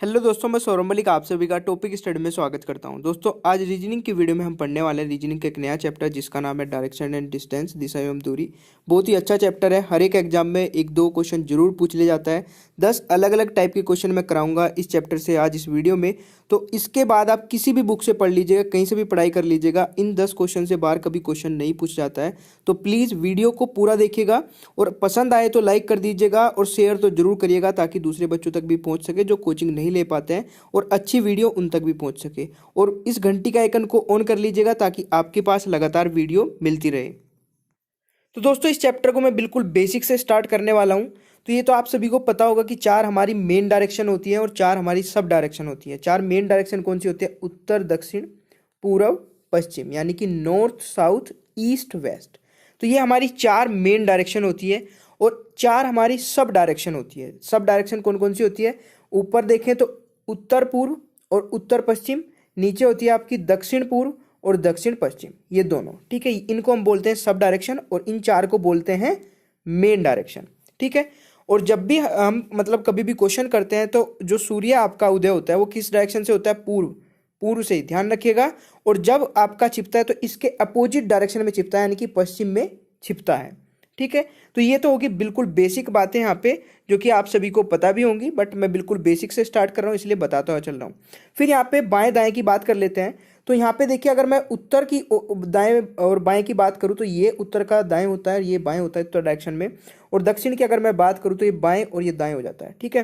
Hello दोस्तों, मैं सौरभ मलिक आप सभी का टॉपिक स्टडी में स्वागत करता हूं। दोस्तों, आज रीजनिंग की वीडियो में हम पढ़ने वाले हैं रीजनिंग का एक नया चैप्टर जिसका नाम है डायरेक्शन एंड डिस्टेंस, दिशा एवं दूरी। बहुत ही अच्छा चैप्टर है। हर एक एग्जाम में एक दो क्वेश्चन जरूर पूछ लिया जाता है। 10 अलग अलग टाइप के क्वेश्चन मैं कराऊंगा इस चैप्टर से आज इस वीडियो में। तो इसके बाद आप किसी भी बुक से पढ़ लीजिएगा, कहीं से भी पढ़ाई कर लीजिएगा, इन 10 क्वेश्चन से बाहर कभी क्वेश्चन नहीं पूछ जाता है। तो प्लीज़ वीडियो को पूरा देखिएगा और पसंद आए तो लाइक कर दीजिएगा और शेयर तो जरूर करिएगा ताकि दूसरे बच्चों तक भी पहुंच सके जो कोचिंग नहीं ले पाते हैं और अच्छी वीडियो उन तक भी पहुंच सके। और इस घंटी का आइकन को ऑन कर लीजिएगा ताकि आपके पास लगातार वीडियो मिलती रहे। तो दोस्तों, इस चैप्टर को मैं बिल्कुल बेसिक से स्टार्ट करने वाला हूं। तो ये तो आप सभी को पता होगा कि 4 हमारी मेन डायरेक्शन होती है और 4 हमारी सब डायरेक्शन होती है। 4 मेन डायरेक्शन कौन सी होती है? उत्तर, दक्षिण, पूर्व, पश्चिम, यानी कि नॉर्थ, साउथ, ईस्ट, वेस्ट। तो ये हमारी 4 मेन डायरेक्शन होती है और 4 हमारी सब डायरेक्शन होती है। सब डायरेक्शन कौन कौन सी होती है? ऊपर देखें तो उत्तर पूर्व और उत्तर पश्चिम, नीचे होती है आपकी दक्षिण पूर्व और दक्षिण पश्चिम, ये दोनों। ठीक है, इनको हम बोलते हैं सब डायरेक्शन और इन 4 को बोलते हैं मेन डायरेक्शन। ठीक है, और जब भी हम मतलब कभी भी क्वेश्चन करते हैं तो जो सूर्य आपका उदय होता है वो किस डायरेक्शन से होता है? पूर्व। पूर्व से ही ध्यान रखिएगा। और जब आपका छिपता है तो इसके अपोजिट डायरेक्शन में छिपता है, यानी कि पश्चिम में छिपता है। ठीक है, तो ये तो होगी बिल्कुल बेसिक बातें यहाँ पे जो कि आप सभी को पता भी होंगी, बट मैं बिल्कुल बेसिक से स्टार्ट कर रहा हूँ इसलिए बताता हुआ चल रहा हूँ। फिर यहाँ पे बाएं दाएं की बात कर लेते हैं। तो यहाँ पे देखिए, अगर मैं उत्तर की दाएं और बाएं की बात करूँ तो ये उत्तर का दाएं होता है, ये बाएं होता है उत्तर डायरेक्शन में। और दक्षिण की अगर मैं बात करूँ तो ये बाएं और ये दाएं हो जाता है। ठीक है,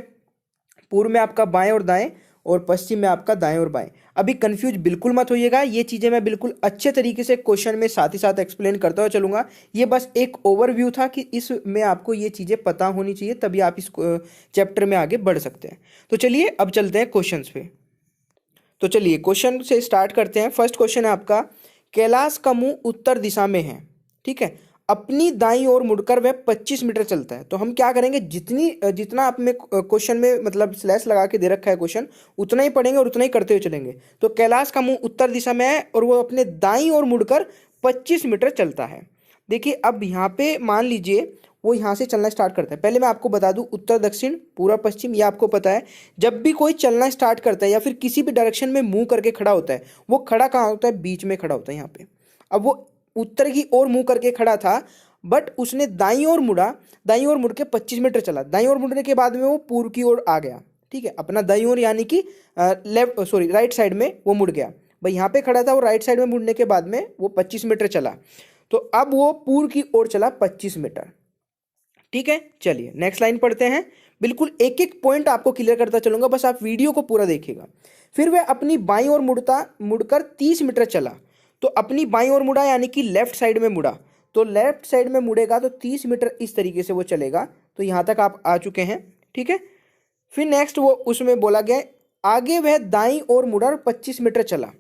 पूर्व में आपका बाएं और दाएं और पश्चिम में आपका दाएं और बाएं। अभी कंफ्यूज बिल्कुल मत होइएगा, ये चीज़ें मैं बिल्कुल अच्छे तरीके से क्वेश्चन में साथ ही साथ एक्सप्लेन करता हुआ चलूंगा। ये बस एक ओवरव्यू था कि इसमें आपको ये चीज़ें पता होनी चाहिए, तभी आप इस चैप्टर में आगे बढ़ सकते हैं। तो चलिए अब चलते हैं क्वेश्चन पे। तो चलिए क्वेश्चन से स्टार्ट करते हैं। फर्स्ट क्वेश्चन है आपका, कैलाश का मुंह उत्तर दिशा में है। ठीक है, अपनी दाईं ओर मुड़कर वह 25 मीटर चलता है। तो हम क्या करेंगे, जितना आप में क्वेश्चन में मतलब स्लैश लगा के दे रखा है क्वेश्चन, उतना ही पढ़ेंगे और उतना ही करते हुए चलेंगे। तो कैलाश का मुंह उत्तर दिशा में है और वो अपने दाईं ओर मुड़कर 25 मीटर चलता है। देखिए, अब यहाँ पे मान लीजिए वो यहाँ से चलना स्टार्ट करता है। पहले मैं आपको बता दूं, उत्तर, दक्षिण, पूर्व, पश्चिम, ये आपको पता है। जब भी कोई चलना स्टार्ट करता है या फिर किसी भी डायरेक्शन में मुंह करके खड़ा होता है, वो खड़ा कहाँ होता है? बीच में खड़ा होता है यहाँ पे। अब वो उत्तर की ओर मुंह करके खड़ा था, बट उसने दाईं ओर मुड़ा, दाईं ओर मुड़ के 25 मीटर चला। दाईं ओर मुड़ने के बाद में वो पूर्व की ओर आ गया। ठीक है, अपना दाईं ओर यानी कि राइट साइड में वो मुड़ गया। भाई यहाँ पे खड़ा था, वो राइट साइड में मुड़ने के बाद में वो 25 मीटर चला। तो अब वो पूर्व की ओर चला 25 मीटर। ठीक है, चलिए नेक्स्ट लाइन पढ़ते हैं। बिल्कुल एक एक पॉइंट आपको क्लियर करता चलूंगा, बस आप वीडियो को पूरा देखिएगा। फिर वह अपनी बाईं ओर मुड़कर 30 मीटर चला। तो अपनी बाईं ओर मुड़ा यानी कि लेफ्ट साइड में मुड़ा। तो लेफ्ट साइड में मुड़ेगा तो 30 मीटर इस तरीके से वो चलेगा। तो यहां तक आप आ चुके हैं। ठीक है, फिर नेक्स्ट वो उसमें बोला गया, आगे वह दाईं ओर मुड़ा और 25 मीटर चला।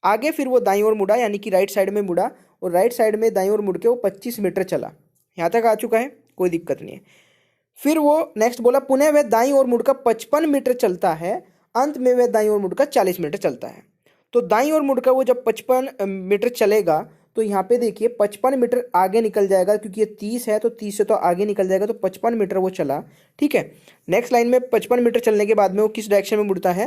आगे फिर वो दाईं ओर मुड़ा यानी कि राइट साइड में मुड़ा और राइट साइड में दाईं ओर मुड़ के वो 25 मीटर चला। यहाँ तक आ चुका है, कोई दिक्कत नहीं है। फिर वो नेक्स्ट बोला, पुनः वह दाईं ओर मुड़कर 55 मीटर चलता है। अंत में वह दाईं ओर मुड़कर 40 मीटर चलता है। तो दाईं ओर मुड़कर वो जब 55 मीटर चलेगा तो यहाँ पे देखिए 55 मीटर आगे निकल जाएगा, क्योंकि ये 30 है तो 30 से तो आगे निकल जाएगा। तो 55 मीटर वो चला। ठीक है, नेक्स्ट लाइन में 55 मीटर चलने के बाद में वो किस डायरेक्शन में मुड़ता है?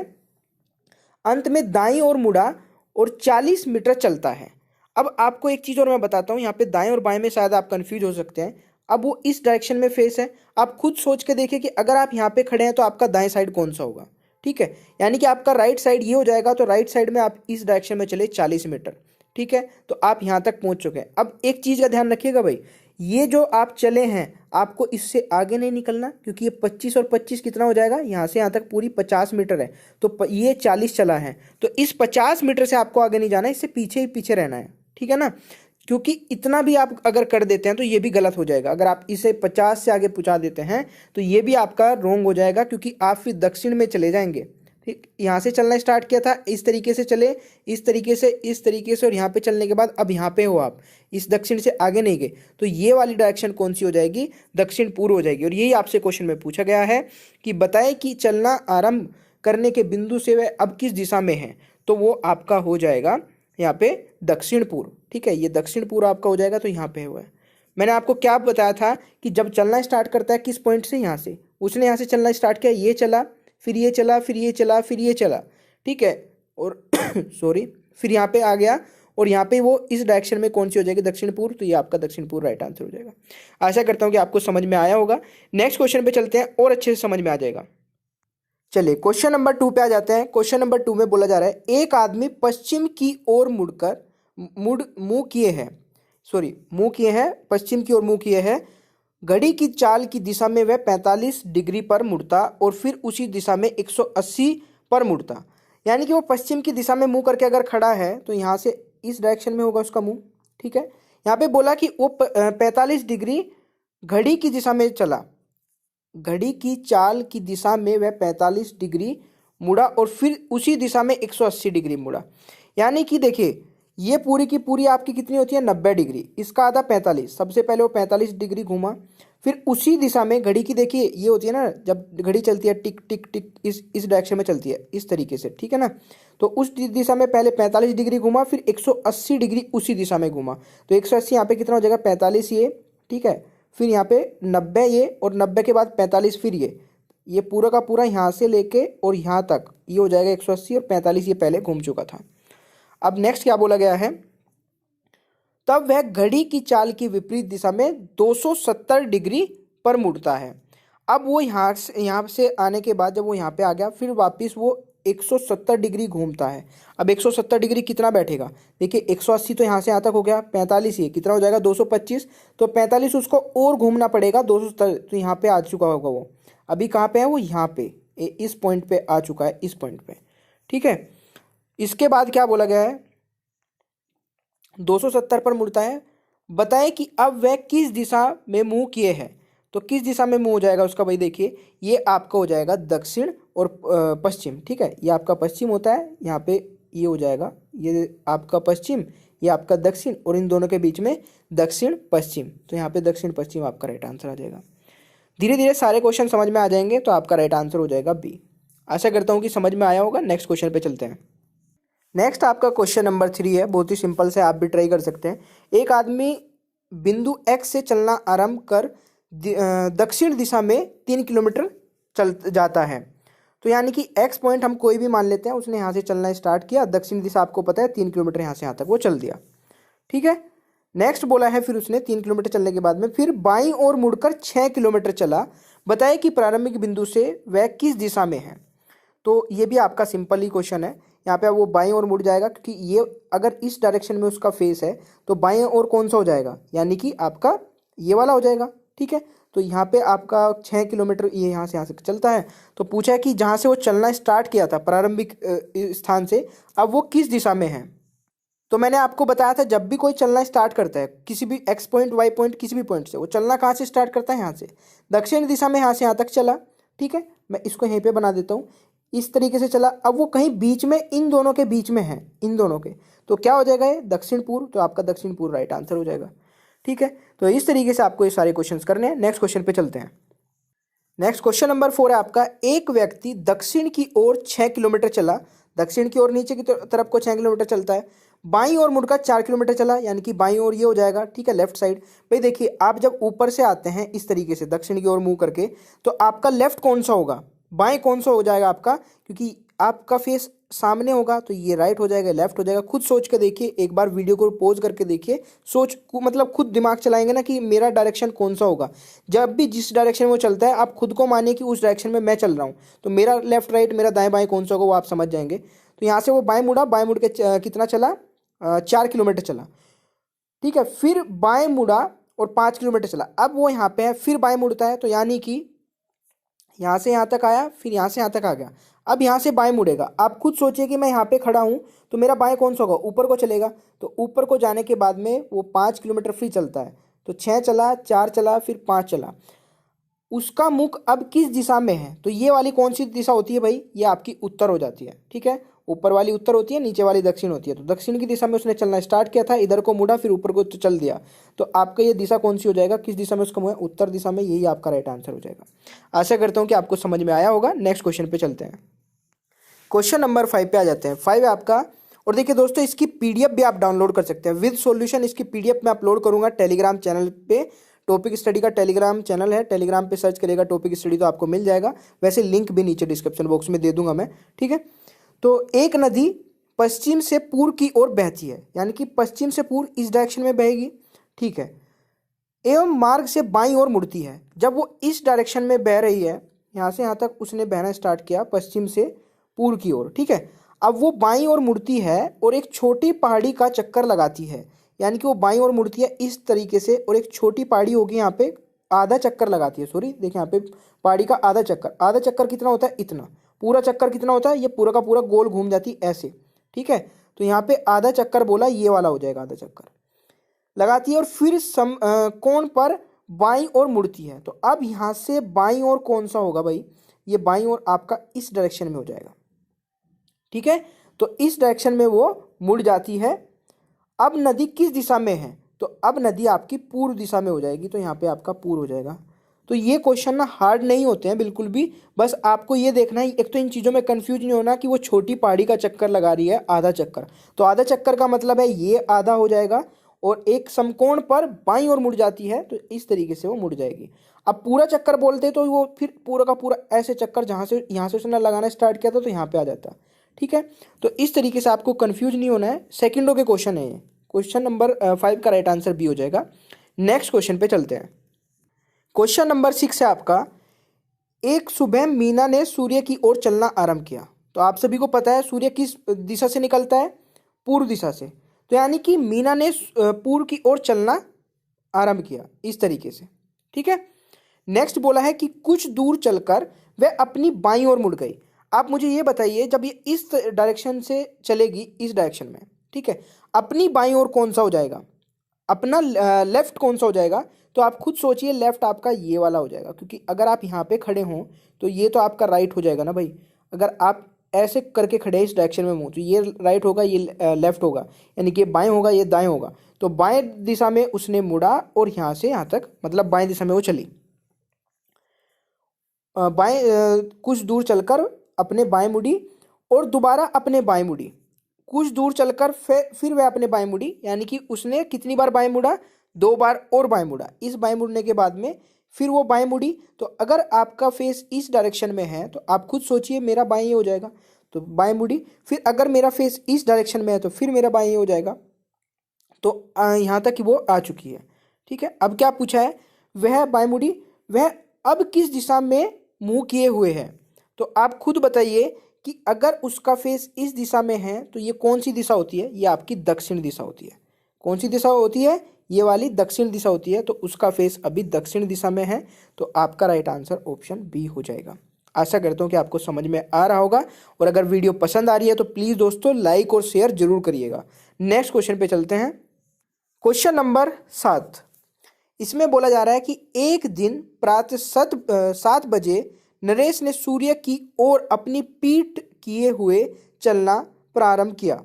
अंत में दाईं ओर मुड़ा और 40 मीटर चलता है। अब आपको एक चीज़ और मैं बताता हूँ, यहाँ पे दाएं और बाएं में शायद आप कंफ्यूज हो सकते हैं। अब वो इस डायरेक्शन में फेस है, आप खुद सोच के देखिए कि अगर आप यहाँ पे खड़े हैं तो आपका दाएं साइड कौन सा होगा। ठीक है, यानी कि आपका राइट साइड ये हो जाएगा। तो राइट साइड में आप इस डायरेक्शन में चले 40 मीटर। ठीक है, तो आप यहाँ तक पहुँच चुके हैं। अब एक चीज़ का ध्यान रखिएगा भाई, ये जो आप चले हैं आपको इससे आगे नहीं निकलना, क्योंकि ये 25 और 25 कितना हो जाएगा? यहाँ से यहाँ तक पूरी 50 मीटर है। तो ये 40 चला है, तो इस 50 मीटर से आपको आगे नहीं जाना है, इससे पीछे ही पीछे रहना है। ठीक है ना, क्योंकि इतना भी आप अगर कर देते हैं तो ये भी गलत हो जाएगा। अगर आप इसे 50 से आगे पहुँचा देते हैं तो ये भी आपका रॉन्ग हो जाएगा, क्योंकि आप फिर दक्षिण में चले जाएंगे। ठीक, यहाँ से चलना स्टार्ट किया था, इस तरीके से चले, इस तरीके से, इस तरीके से, और यहाँ पे चलने के बाद अब यहाँ पे हो आप, इस दक्षिण से आगे नहीं गए। तो ये वाली डायरेक्शन कौन सी हो जाएगी? दक्षिण पूर्व हो जाएगी। और यही आपसे क्वेश्चन में पूछा गया है कि बताएं कि चलना आरंभ करने के बिंदु से वह अब किस दिशा में है। तो वो आपका हो जाएगा यहाँ पे दक्षिण पूर्व। ठीक है, ये दक्षिण पूर्व आपका हो जाएगा। तो यहाँ पे हुआ है, मैंने आपको क्या बताया था कि जब चलना स्टार्ट करता है किस पॉइंट से? यहाँ से। उसने यहाँ से चलना स्टार्ट किया, ये चला, फिर ये चला, फिर ये चला, फिर ये चला, ठीक है, और सॉरी, फिर यहाँ पे आ गया और यहाँ पे वो इस डायरेक्शन में कौन सी हो जाएगी, दक्षिण पूर्व, तो ये आपका दक्षिण पूर्व राइट आंसर हो जाएगा। आशा करता हूँ कि आपको समझ में आया होगा। नेक्स्ट क्वेश्चन पे चलते हैं और अच्छे से समझ में आ जाएगा। चलिए क्वेश्चन नंबर 2 पे आ जाते हैं। क्वेश्चन नंबर 2 में बोला जा रहा है एक आदमी पश्चिम की ओर मुंह किए है, सॉरी मुंह किए है, पश्चिम की ओर मुंह किए है, घड़ी की चाल की दिशा में वह 45 डिग्री पर मुड़ता और फिर उसी दिशा में 180 पर मुड़ता। यानी कि वो पश्चिम की दिशा में मुंह करके अगर खड़ा है तो यहाँ से इस डायरेक्शन में होगा उसका मुंह, ठीक है। यहाँ पे बोला कि वो 45 डिग्री घड़ी की दिशा में चला, घड़ी की चाल की दिशा में वह 45 डिग्री मुड़ा और फिर उसी दिशा में 180 डिग्री मुड़ा। यानी कि देखिए ये पूरी की पूरी आपकी कितनी होती है, 90 डिग्री, इसका आधा 45, सबसे पहले वो 45 डिग्री घूमा, फिर उसी दिशा में घड़ी की देखिए ये होती है ना, जब घड़ी चलती है टिक टिक टिक इस डायरेक्शन में चलती है इस तरीके से, ठीक है ना। तो उस दिशा में पहले 45 डिग्री घूमा, फिर 180 डिग्री उसी दिशा में घूमा, तो 180 यहाँ पे कितना हो जाएगा, 45 ये, ठीक है, फिर यहाँ पे 90 ये, और 90 के बाद 45 फिर ये पूरा का पूरा यहाँ से लेके और यहाँ तक ये हो जाएगा 180, और 45 ये पहले घूम चुका था। अब नेक्स्ट क्या बोला गया है, तब वह घड़ी की चाल की विपरीत दिशा में 270 डिग्री पर मुड़ता है। अब वो यहाँ से आने के बाद जब वो यहाँ पे आ गया, फिर वापस वो 170 डिग्री घूमता है। अब 170 डिग्री कितना बैठेगा, देखिए 180 तो यहाँ से यहाँ तक हो गया, 45 ये कितना हो जाएगा 225, तो 45 उसको और घूमना पड़ेगा 270, तो यहाँ पे आ चुका होगा वो। अभी कहाँ पे है वो, यहाँ पे इस पॉइंट पे आ चुका है, इस पॉइंट पे, ठीक है। इसके बाद क्या बोला गया है, 270 पर मुड़ता है, बताएं कि अब वह किस दिशा में मुंह किए है। तो किस दिशा में मुंह हो जाएगा उसका भाई, देखिए ये आपका हो जाएगा दक्षिण और पश्चिम, ठीक है, ये आपका पश्चिम होता है, यहाँ पे ये हो जाएगा, ये आपका पश्चिम, ये आपका दक्षिण, और इन दोनों के बीच में दक्षिण पश्चिम, तो यहाँ पे दक्षिण पश्चिम आपका राइट आंसर आ जाएगा। धीरे धीरे सारे क्वेश्चन समझ में आ जाएंगे, तो आपका राइट आंसर हो जाएगा बी। आशा करता हूँ कि समझ में आया होगा। नेक्स्ट क्वेश्चन पे चलते हैं। नेक्स्ट आपका क्वेश्चन नंबर 3 है, बहुत ही सिंपल से, आप भी ट्राई कर सकते हैं। एक आदमी बिंदु x से चलना आरंभ कर दक्षिण दिशा में 3 किलोमीटर चल जाता है। तो यानी कि x पॉइंट हम कोई भी मान लेते हैं, उसने यहाँ से चलना स्टार्ट किया, दक्षिण दिशा आपको पता है 3 किलोमीटर यहाँ से यहाँ तक वो चल दिया, ठीक है। नेक्स्ट बोला है फिर उसने 3 किलोमीटर चलने के बाद में फिर बाईं ओर मुड़कर 6 किलोमीटर चला, बताए कि प्रारंभिक बिंदु से वह किस दिशा में है। तो ये भी आपका सिंपल ही क्वेश्चन है। यहाँ पे वो बाईं ओर मुड़ जाएगा, क्योंकि ये अगर इस डायरेक्शन में उसका फेस है तो बाईं ओर कौन सा हो जाएगा, यानी कि आपका ये वाला हो जाएगा, ठीक है। तो यहाँ पे आपका 6 किलोमीटर ये यहाँ से चलता है। तो पूछा है कि जहाँ से वो चलना स्टार्ट किया था प्रारंभिक स्थान से, अब वो किस दिशा में है। तो मैंने आपको बताया था जब भी कोई चलना स्टार्ट करता है किसी भी एक्स पॉइंट वाई पॉइंट किसी भी पॉइंट से, वो चलना कहाँ से स्टार्ट करता है, यहाँ से दक्षिण दिशा में, यहाँ से यहाँ तक चला, ठीक है। मैं इसको यहीं पे बना देता हूँ, इस तरीके से चला। अब वो कहीं बीच में, इन दोनों के बीच में है, इन दोनों के, तो क्या हो जाएगा ये दक्षिण पूर्व, तो आपका दक्षिण पूर्व राइट आंसर हो जाएगा, ठीक है। तो इस तरीके से आपको ये सारे क्वेश्चंस करने हैं। नेक्स्ट क्वेश्चन पे चलते हैं। नेक्स्ट क्वेश्चन नंबर 4 है आपका, एक व्यक्ति दक्षिण की ओर 6 किलोमीटर चला, दक्षिण की ओर नीचे की तरफ को 6 किलोमीटर चलता है, बाईं ओर मुड़कर 4 किलोमीटर चला, यानी कि बाईं ओर ये हो जाएगा, ठीक है, लेफ्ट साइड। भाई देखिए आप जब ऊपर से आते हैं इस तरीके से दक्षिण की ओर मुंह करके, तो आपका लेफ्ट कौन सा होगा, बाएं कौन सा हो जाएगा आपका, क्योंकि आपका फेस सामने होगा, तो ये राइट हो जाएगा, लेफ्ट हो जाएगा। खुद सोच के देखिए, एक बार वीडियो को पॉज करके देखिए, मतलब खुद दिमाग चलाएंगे ना कि मेरा डायरेक्शन कौन सा होगा। जब भी जिस डायरेक्शन में वो चलता है आप खुद को मानिए कि उस डायरेक्शन में मैं चल रहा हूँ, तो मेरा लेफ्ट राइट, मेरा दाएं बाएं कौन सा होगा वो आप समझ जाएंगे। तो यहाँ से वो बाएं मुड़ा, बाएं मुड़ के कितना चला, 4 किलोमीटर चला, ठीक है। फिर बाएं मुड़ा और 5 किलोमीटर चला। अब वो यहाँ पे है, फिर बाएं मुड़ता है, तो यानी कि यहाँ से यहाँ तक आया, फिर यहाँ से यहाँ तक आ गया। अब यहाँ से बाएं मुड़ेगा, आप खुद सोचिए कि मैं यहाँ पे खड़ा हूँ, तो मेरा बाएं कौन सा होगा, ऊपर को चलेगा। तो ऊपर को जाने के बाद में वो 5 किलोमीटर फिर चलता है, तो 6 चला, 4 चला, फिर 5 चला। उसका मुख अब किस दिशा में है, तो ये वाली कौन सी दिशा होती है भाई, ये आपकी उत्तर हो जाती है, ठीक है। ऊपर वाली उत्तर होती है, नीचे वाली दक्षिण होती है। तो दक्षिण की दिशा में उसने चलना स्टार्ट किया था, इधर को मुड़ा, फिर ऊपर को तो चल दिया, तो आपका ये दिशा कौन सी हो जाएगा, किस दिशा में उसका मुँह है, उत्तर दिशा में, यही आपका राइट आंसर हो जाएगा। आशा करता हूँ कि आपको समझ में आया होगा। नेक्स्ट क्वेश्चन पे चलते हैं। क्वेश्चन नंबर 5 पे आ जाते हैं। 5 है आपका, और देखिए दोस्तों इसकी पीडीएफ भी आप डाउनलोड कर सकते हैं विद सॉल्यूशन। इसकी पीडीएफ मैं अपलोड करूंगा टेलीग्राम चैनल पे टॉपिक स्टडी का टेलीग्राम चैनल है, टेलीग्राम पे सर्च करेगा टॉपिक स्टडी तो आपको मिल जाएगा। वैसे लिंक भी नीचे डिस्क्रिप्शन बॉक्स में दे दूंगा मैं, ठीक है। तो एक नदी पश्चिम से पूर्व की ओर बहती है, यानी कि पश्चिम से पूर्व इस डायरेक्शन में बहेगी, ठीक है, एवं मार्ग से बाईं ओर मुड़ती है। जब वो इस डायरेक्शन में बह रही है, यहाँ से यहाँ तक उसने बहना स्टार्ट किया पश्चिम से पूर्व की ओर, ठीक है। अब वो बाईं ओर मुड़ती है और एक छोटी पहाड़ी का चक्कर लगाती है, यानी कि वो बाईं ओर मुड़ती है इस तरीके से और एक छोटी पहाड़ी होगी यहाँ पे, आधा चक्कर लगाती है, सॉरी देखिए यहाँ पे पहाड़ी का आधा चक्कर, आधा चक्कर कितना होता है, इतना। पूरा चक्कर कितना होता है, ये पूरा का पूरा गोल घूम जाती है ऐसे, ठीक है। तो यहाँ पे आधा चक्कर बोला, ये वाला हो जाएगा आधा चक्कर लगाती है और फिर कोण पर बाईं ओर मुड़ती है। तो अब यहाँ से बाईं ओर कौन सा होगा भाई, ये बाईं ओर आपका इस डायरेक्शन में हो जाएगा, ठीक है। तो इस डायरेक्शन में वो मुड़ जाती है। अब नदी किस दिशा में है, तो अब नदी आपकी पूर्व दिशा में हो जाएगी, तो यहाँ पे आपका पूर्व हो जाएगा। तो ये क्वेश्चन ना हार्ड नहीं होते हैं बिल्कुल भी, बस आपको ये देखना है, एक तो इन चीज़ों में कंफ्यूज नहीं होना कि वो छोटी पहाड़ी का चक्कर लगा रही है आधा चक्कर, तो आधा चक्कर का मतलब है ये आधा हो जाएगा और एक समकोण पर बाईं ओर मुड़ जाती है, तो इस तरीके से वो मुड़ जाएगी। अब पूरा चक्कर बोलते तो वो फिर पूरा का पूरा ऐसे चक्कर जहाँ से यहाँ से उसने लगाना स्टार्ट किया था तो यहाँ पे आ जाता, ठीक है। तो इस तरीके से आपको कंफ्यूज नहीं होना है। सेकंडों के क्वेश्चन है ये, क्वेश्चन नंबर 5 का राइट आंसर बी हो जाएगा। नेक्स्ट क्वेश्चन पे चलते हैं। क्वेश्चन नंबर 6 है आपका, एक सुबह मीना ने सूर्य की ओर चलना आरंभ किया। तो आप सभी को पता है सूर्य किस दिशा से निकलता है, पूर्व दिशा से। तो यानी कि मीना ने पूर्व की ओर चलना आरंभ किया इस तरीके से, ठीक है। नेक्स्ट बोला है कि कुछ दूर चलकर वह अपनी बाईं ओर मुड़ गई। आप मुझे ये बताइए, जब ये इस डायरेक्शन से चलेगी इस डायरेक्शन में, ठीक है, अपनी बाईं ओर कौन सा हो जाएगा, अपना लेफ्ट कौन सा हो जाएगा। तो आप खुद सोचिए, लेफ्ट आपका ये वाला हो जाएगा, क्योंकि अगर आप यहाँ पे खड़े हों तो ये तो आपका राइट हो जाएगा ना भाई। अगर आप ऐसे करके खड़े हैं इस डायरेक्शन में मुँह, तो ये राइट होगा, ये लेफ्ट होगा, यानी कि बाएं होगा, ये दाएं होगा। तो बाएं दिशा में उसने मुड़ा और यहाँ से यहाँ तक, मतलब बाएं दिशा में वो चली। कुछ दूर चलकर अपने बाएं मुड़ी और दोबारा अपने बाएं मुड़ी। कुछ दूर चलकर फिर वह अपने बाएं मुड़ी, यानी कि उसने कितनी बार बाएं मुड़ा, 2 बार और बाएं मुड़ा। इस बाएं मुड़ने के बाद में फिर वो बाएं मुड़ी। तो अगर आपका फेस इस डायरेक्शन में है तो आप खुद सोचिए मेरा बाएं ये हो जाएगा, तो बाएं मुड़ी। फिर अगर मेरा फेस इस डायरेक्शन में है तो फिर मेरा बाएं ये हो जाएगा। तो यहाँ तक कि वो आ चुकी है, ठीक है। अब क्या पूछा है, वह बाएं मुड़ी, वह अब किस दिशा में मुंह किए हुए है। तो आप खुद बताइए कि अगर उसका फेस इस दिशा में है तो ये कौन सी दिशा होती है, ये आपकी दक्षिण दिशा होती है। कौन सी दिशा होती है, ये वाली दक्षिण दिशा होती है। तो उसका फेस अभी दक्षिण दिशा में है, तो आपका राइट आंसर ऑप्शन बी हो जाएगा। आशा करता हूँ कि आपको समझ में आ रहा होगा, और अगर वीडियो पसंद आ रही है तो प्लीज़ दोस्तों लाइक और शेयर जरूर करिएगा। नेक्स्ट क्वेश्चन पे चलते हैं। क्वेश्चन नंबर 7, इसमें बोला जा रहा है कि एक दिन प्रातः 7 बजे नरेश ने सूर्य की ओर अपनी पीठ किए हुए चलना प्रारंभ किया।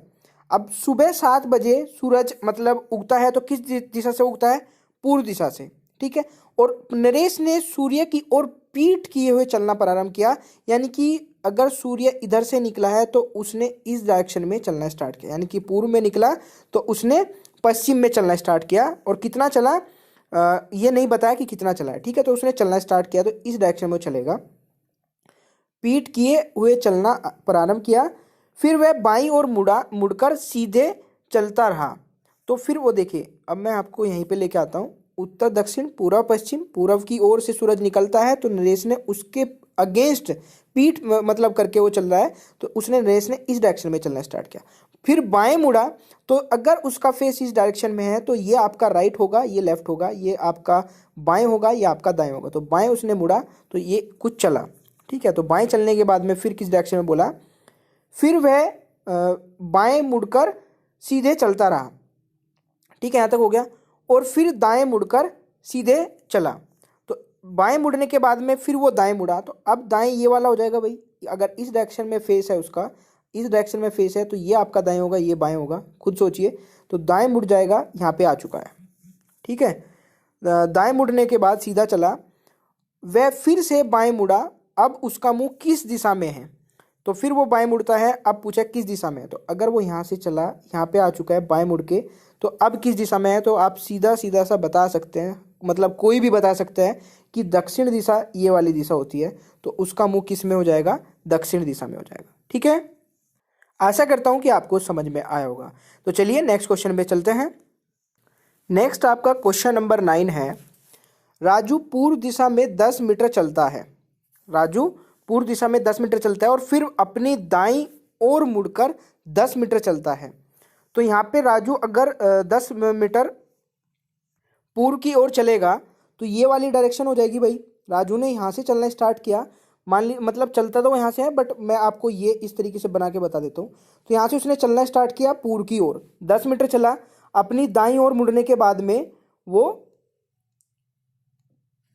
अब सुबह 7 बजे सूरज मतलब उगता है, तो किस दिशा से उगता है, पूर्व दिशा से, ठीक है। और नरेश ने सूर्य की ओर पीठ किए हुए चलना प्रारंभ किया, यानी कि अगर सूर्य इधर से निकला है तो उसने इस डायरेक्शन में चलना स्टार्ट किया, यानी कि पूर्व में निकला तो उसने पश्चिम में चलना स्टार्ट किया। और कितना चला ये नहीं बताया कि कितना चला है, ठीक है। तो उसने चलना स्टार्ट किया तो इस डायरेक्शन में चलेगा, पीठ किए हुए चलना प्रारंभ किया। फिर वह बाईं ओर मुड़कर सीधे चलता रहा। तो फिर वो देखिए, अब मैं आपको यहीं पे लेके आता हूँ, उत्तर दक्षिण पूर्व पश्चिम, पूर्व की ओर से सूरज निकलता है तो नरेश ने उसके अगेंस्ट पीठ मतलब करके वो चल रहा है, तो उसने नरेश ने इस डायरेक्शन में चलना स्टार्ट किया। फिर बाएं मुड़ा, तो अगर उसका फेस इस डायरेक्शन में है तो ये आपका राइट होगा, ये लेफ्ट होगा, ये आपका बाएं होगा, ये आपका दाएं होगा। तो बाएं उसने मुड़ा तो ये कुछ चला, ठीक है। तो बाएं चलने के बाद में फिर किस डायरेक्शन में बोला, फिर वह बाएं मुड़कर सीधे चलता रहा, ठीक है, यहाँ तक हो गया। और फिर दाएं मुड़कर सीधे चला। तो बाएं मुड़ने के बाद में फिर वो दाएं मुड़ा, तो अब दाएं ये वाला हो जाएगा भाई। अगर इस डायरेक्शन में फेस है उसका, इस डायरेक्शन में फेस है, तो ये आपका दाएं होगा, ये बाएं होगा, खुद सोचिए। तो दाएं मुड़ जाएगा, यहाँ पे आ चुका है, ठीक है। दाएं मुड़ने के बाद सीधा चला, वह फिर से बाएं मुड़ा। अब उसका मुंह किस दिशा में है, तो फिर वो बाएं मुड़ता है। अब पूछा किस दिशा में है, तो अगर वो यहाँ से चला, यहाँ पे आ चुका है बाएं मुड़ के, तो अब किस दिशा में है, तो आप सीधा सीधा सा बता सकते हैं, मतलब कोई भी बता सकता है कि दक्षिण दिशा ये वाली दिशा होती है, तो उसका मुंह किस में हो जाएगा, दक्षिण दिशा में हो जाएगा। ठीक है, आशा करता हूं कि आपको समझ में आया होगा। तो चलिए नेक्स्ट क्वेश्चन पे चलते हैं। नेक्स्ट आपका क्वेश्चन नंबर 9 है, राजू पूर्व दिशा में 10 मीटर चलता है। राजू पूर्व दिशा में 10 मीटर चलता है और फिर अपनी दाईं ओर मुड़कर 10 मीटर चलता है। तो यहाँ पे राजू अगर 10 मीटर पूर्व की ओर चलेगा तो ये वाली डायरेक्शन हो जाएगी भाई। राजू ने यहाँ से चलना स्टार्ट किया, मान ली मतलब चलता तो वो यहाँ से है, बट मैं आपको ये इस तरीके से बना के बता देता हूँ। तो यहाँ से उसने चलना स्टार्ट किया पूर्व की ओर, 10 मीटर चला, अपनी दाईं ओर मुड़ने के बाद में वो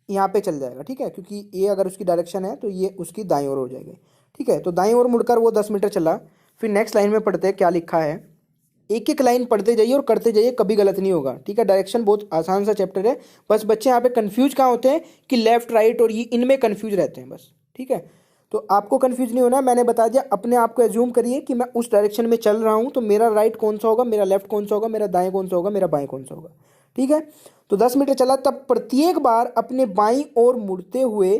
यहाँ पे चल जाएगा। ठीक है, क्योंकि ये अगर उसकी डायरेक्शन है तो ये उसकी दाईं ओर हो जाएगी। ठीक है, तो दाईं ओर मुड़कर वो 10 मीटर चला। फिर नेक्स्ट लाइन में पढ़ते हैं क्या लिखा है। एक एक लाइन पढ़ते जाइए और करते जाइए, कभी गलत नहीं होगा। ठीक है, डायरेक्शन बहुत आसान सा चैप्टर है, बस बच्चे यहाँ पे कंफ्यूज कहाँ होते हैं कि लेफ्ट राइट और ये इनमें कंफ्यूज रहते हैं बस। ठीक है, तो आपको कंफ्यूज नहीं होना, मैंने बता दिया। अपने आप को एज्यूम करिए कि मैं उस डायरेक्शन में चल रहा हूँ, तो मेरा राइट कौन सा होगा, मेरा लेफ्ट कौन सा होगा, मेरा दाएं कौन सा होगा, मेरा बाएं कौन सा होगा। ठीक है, तो 10 मीटर चला, तब प्रत्येक बार अपने बाईं ओर मुड़ते हुए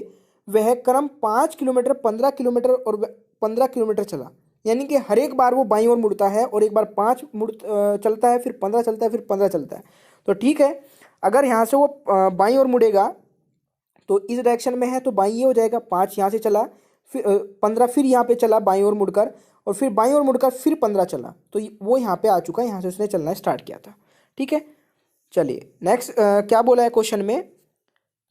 वह क्रम 5 किलोमीटर, 15 किलोमीटर और 15 किलोमीटर चला। यानी कि हर एक बार वो बाईं ओर मुड़ता है और एक बार 5 चलता है, फिर 15 चलता है, फिर 15 चलता है। तो ठीक है, अगर यहाँ से वो बाईं ओर मुड़ेगा तो इस डायरेक्शन में है तो बाईं ये हो जाएगा, 5 यहाँ से चला, फिर 15 फिर यहाँ पे चला बाईं ओर मुड़कर, और फिर बाईं ओर मुड़कर फिर 15 चला, तो वो यहाँ पे आ चुका है, यहाँ से उसने चलना स्टार्ट किया था। ठीक है, चलिए नेक्स्ट क्या बोला है क्वेश्चन में,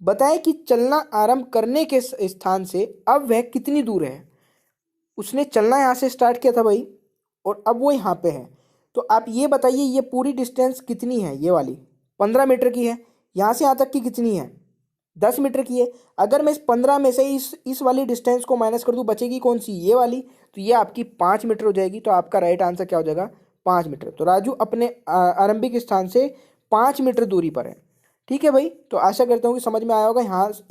बताएं कि चलना आरंभ करने के स्थान से अब वह कितनी दूर है। उसने चलना यहाँ से स्टार्ट किया था भाई और अब वो यहाँ पे है, तो आप ये बताइए ये पूरी डिस्टेंस कितनी है। ये वाली 15 मीटर की है, यहाँ से यहाँ तक की कितनी है, 10 मीटर की है। अगर मैं इस 15 में से इस वाली डिस्टेंस को माइनस कर दूँ, बचेगी कौन सी, ये वाली, तो ये आपकी 5 मीटर हो जाएगी। तो आपका राइट आंसर क्या हो जाएगा, 5 मीटर। तो राजू अपने आरंभिक स्थान से 5 मीटर दूरी पर है। ठीक है भाई, तो आशा करता हूँ कि समझ में आया होगा।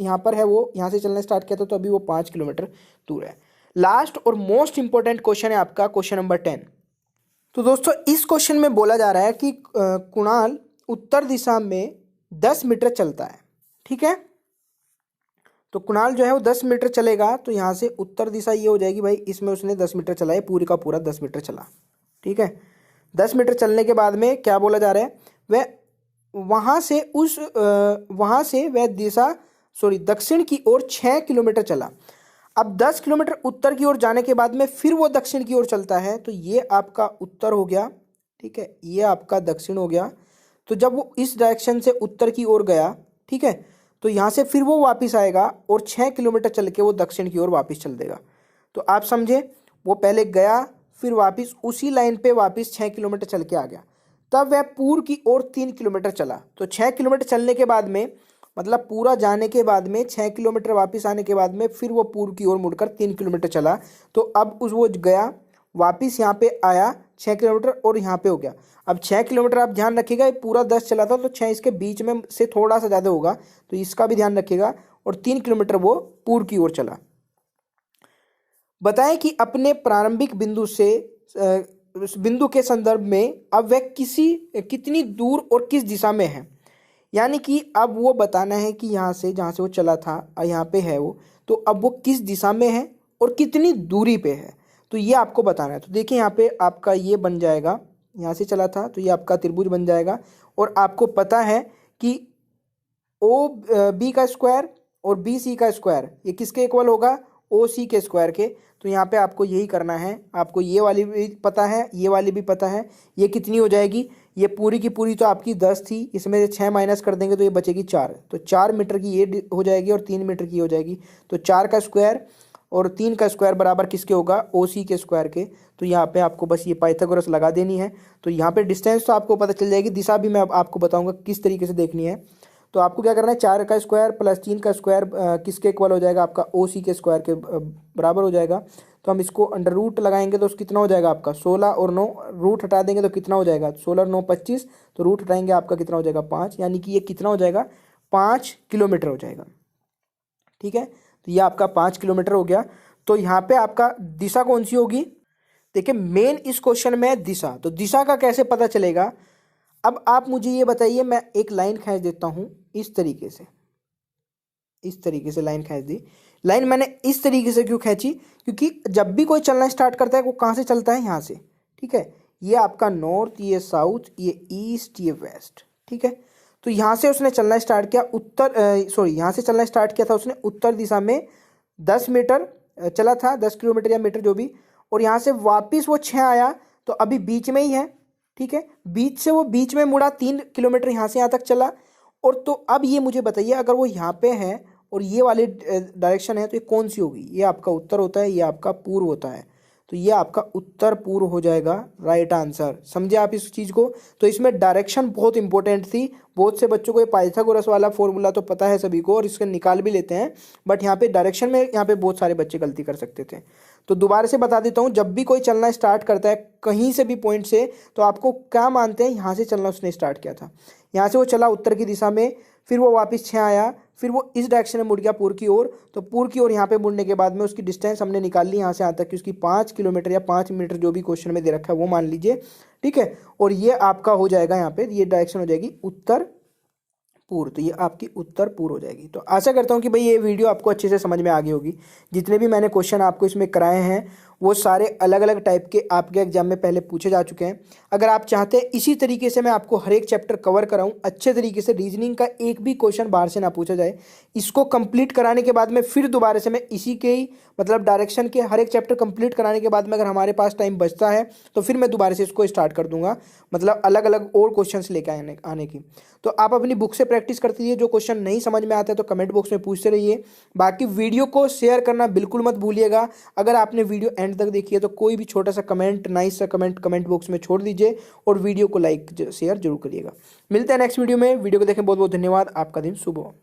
यहाँ पर है वो, यहाँ से चलना स्टार्ट किया था तो अभी वो 5 किलोमीटर दूर है। लास्ट और मोस्ट इंपॉर्टेंट क्वेश्चन है आपका क्वेश्चन नंबर 10। तो दोस्तों इस क्वेश्चन में बोला जा रहा है कि कुणाल उत्तर दिशा में 10 मीटर चलता है। ठीक है, तो कुणाल जो है वो 10 मीटर चलेगा, तो यहाँ से उत्तर दिशा ये हो जाएगी भाई, इसमें उसने 10 मीटर चला है, पूरी का पूरा 10 मीटर चला। ठीक है, 10 मीटर चलने के बाद में क्या बोला जा रहा है, वह वहाँ से वह दिशा दक्षिण की ओर 6 किलोमीटर चला। अब 10 किलोमीटर उत्तर की ओर जाने के बाद में फिर वो दक्षिण की ओर चलता है, तो ये आपका उत्तर हो गया। ठीक है, ये आपका दक्षिण हो गया। तो जब वो इस डायरेक्शन से उत्तर की ओर गया, ठीक है, तो यहाँ से फिर वो वापस आएगा और 6 किलोमीटर चल के वो दक्षिण की ओर वापस चल देगा। तो आप समझे, वो पहले गया फिर वापस उसी लाइन पे वापस 6 किलोमीटर चल के आ गया, तब वह पूर्व की ओर 3 किलोमीटर चला। तो 6 किलोमीटर चलने के बाद में, मतलब पूरा जाने के बाद में 6 किलोमीटर वापस आने के बाद में फिर वो पूर्व की ओर मुड़कर 3 किलोमीटर चला। तो अब वो गया वापस यहाँ पे आया 6 किलोमीटर और यहाँ पे हो गया। अब 6 किलोमीटर आप ध्यान रखिएगा, ये पूरा 10 चला था तो 6 इसके बीच में से थोड़ा सा ज़्यादा होगा, तो इसका भी ध्यान रखिएगा। और 3 किलोमीटर वो पूर्व की ओर चला। बताएं कि अपने प्रारंभिक बिंदु के संदर्भ में अब वह कितनी दूर और किस दिशा में है। यानी कि अब वो बताना है कि यहाँ से जहाँ से वो चला था और यहाँ पे है वो, तो अब वो किस दिशा में है और कितनी दूरी पे है, तो ये आपको बताना है। तो देखिए यहाँ पे आपका ये बन जाएगा, यहाँ से चला था तो ये आपका त्रिभुज बन जाएगा। और आपको पता है कि ओ बी का स्क्वायर और बी सी का स्क्वायर ये किसके इक्वल होगा, ओ सी के स्क्वायर के। तो यहाँ पे आपको यही करना है, आपको ये वाली भी पता है, ये वाली भी पता है। ये कितनी हो जाएगी, ये पूरी की पूरी तो आपकी 10 थी, इसमें से 6 माइनस कर देंगे तो ये बचेगी 4। तो 4 मीटर की ये हो जाएगी और 3 मीटर की हो जाएगी। तो 4 का स्क्वायर और 3 का स्क्वायर बराबर किसके होगा, ओ सी के स्क्वायर के। तो यहाँ पे आपको बस ये पाइथागोरस लगा देनी है। तो यहाँ पे डिस्टेंस तो आपको पता चल जाएगी, दिशा भी मैं अब आपको बताऊँगा किस तरीके से देखनी है। तो आपको क्या करना है, 4 का स्क्वायर प्लस 3 का स्क्वायर किसके इक्वल हो जाएगा, आपका ओ सी के स्क्वायर के बराबर हो जाएगा। तो हम इसको अंडर रूट लगाएंगे तो कितना हो जाएगा आपका 16 और 9, रूट हटा देंगे तो कितना हो जाएगा 16 और 9 25, तो रूट हटाएंगे आपका कितना हो जाएगा 5, यानी कि ये कितना हो जाएगा 5 किलोमीटर हो जाएगा। ठीक है, तो ये आपका 5 किलोमीटर हो गया। तो यहाँ पे आपका दिशा कौन सी होगी, देखिए मेन इस क्वेश्चन में दिशा, तो दिशा का कैसे पता चलेगा। अब आप मुझे ये बताइए, मैं एक लाइन खींच देता हूँ इस तरीके से, इस तरीके से लाइन खींच दी। लाइन मैंने इस तरीके से क्यों खींची, क्योंकि जब भी कोई चलना स्टार्ट करता है वो कहाँ से चलता है, यहाँ से, ठीक है। ये आपका नॉर्थ, ये साउथ, ये ईस्ट, ये वेस्ट, ठीक है। तो यहाँ से उसने चलना स्टार्ट किया उत्तर, सॉरी यहाँ से चलना स्टार्ट किया था उसने उत्तर दिशा में 10 मीटर चला था, 10 किलोमीटर या मीटर जो भी, और यहाँ से वापस वो 6 आया, तो अभी बीच में ही है, ठीक है। बीच से वो बीच में मुड़ा, 3 किलोमीटर यहाँ से यहाँ तक चला। और तो अब ये मुझे बताइए, अगर वो यहाँ पे है और ये वाली डायरेक्शन है तो ये कौन सी होगी, ये आपका उत्तर होता है, ये आपका पूर्व होता है, तो ये आपका उत्तर पूर्व हो जाएगा राइट आंसर। समझे आप इस चीज़ को। तो इसमें डायरेक्शन बहुत इंपॉर्टेंट थी। बहुत से बच्चों को ये पाइथागोरस वाला फॉर्मूला तो पता है सभी को और इसके निकाल भी लेते हैं, बट यहाँ पे डायरेक्शन में यहाँ पे बहुत सारे बच्चे गलती कर सकते थे। तो दोबारा से बता देता हूँ, जब भी कोई चलना स्टार्ट करता है कहीं से भी पॉइंट से, तो आपको क्या मानते हैं, यहाँ से चलना उसने स्टार्ट किया था, यहाँ से वो चला उत्तर की दिशा में, फिर वो वापस 6 आया, फिर वो इस डायरेक्शन में मुड़ गया पूर्व की ओर। तो पूर्व की ओर यहाँ पे मुड़ने के बाद में उसकी डिस्टेंस हमने निकाल ली यहाँ से यहाँ तक कि उसकी 5 किलोमीटर या 5 मीटर जो भी क्वेश्चन में दे रखा है वो मान लीजिए, ठीक है। और ये आपका हो जाएगा, यहाँ पे ये डायरेक्शन हो जाएगी उत्तर पूर्व, तो ये आपकी उत्तर पूर्व हो जाएगी। तो आशा करता हूँ कि भाई ये वीडियो आपको अच्छे से समझ में आ गई होगी। जितने भी मैंने क्वेश्चन आपको इसमें कराए हैं वो सारे अलग अलग टाइप के आपके एग्जाम में पहले पूछे जा चुके हैं। अगर आप चाहते हैं इसी तरीके से मैं आपको हर एक चैप्टर कवर कराऊं अच्छे तरीके से, रीजनिंग का एक भी क्वेश्चन बाहर से ना पूछा जाए, इसको कंप्लीट कराने के बाद में फिर दोबारा से मैं इसी के ही मतलब डायरेक्शन के हर एक चैप्टर कंप्लीट कराने के बाद में अगर हमारे पास टाइम बचता है तो फिर मैं दोबारा से इसको स्टार्ट कर दूंगा, मतलब अलग अलग और क्वेश्चन लेकर आने की। तो आप अपनी बुक से प्रैक्टिस करते रहिए। जो क्वेश्चन नहीं समझ में आता है तो कमेंट बॉक्स में पूछते रहिए। बाकी वीडियो को शेयर करना बिल्कुल मत भूलिएगा। अगर आपने वीडियो एंड तक देखी है तो कोई भी छोटा सा कमेंट, नाइस सा कमेंट बॉक्स में छोड़ दीजिए और वीडियो को लाइक शेयर जरूर करिएगा। मिलते हैं नेक्स्ट वीडियो में। वीडियो को देखें, बहुत बहुत धन्यवाद। आपका दिन शुभ हो।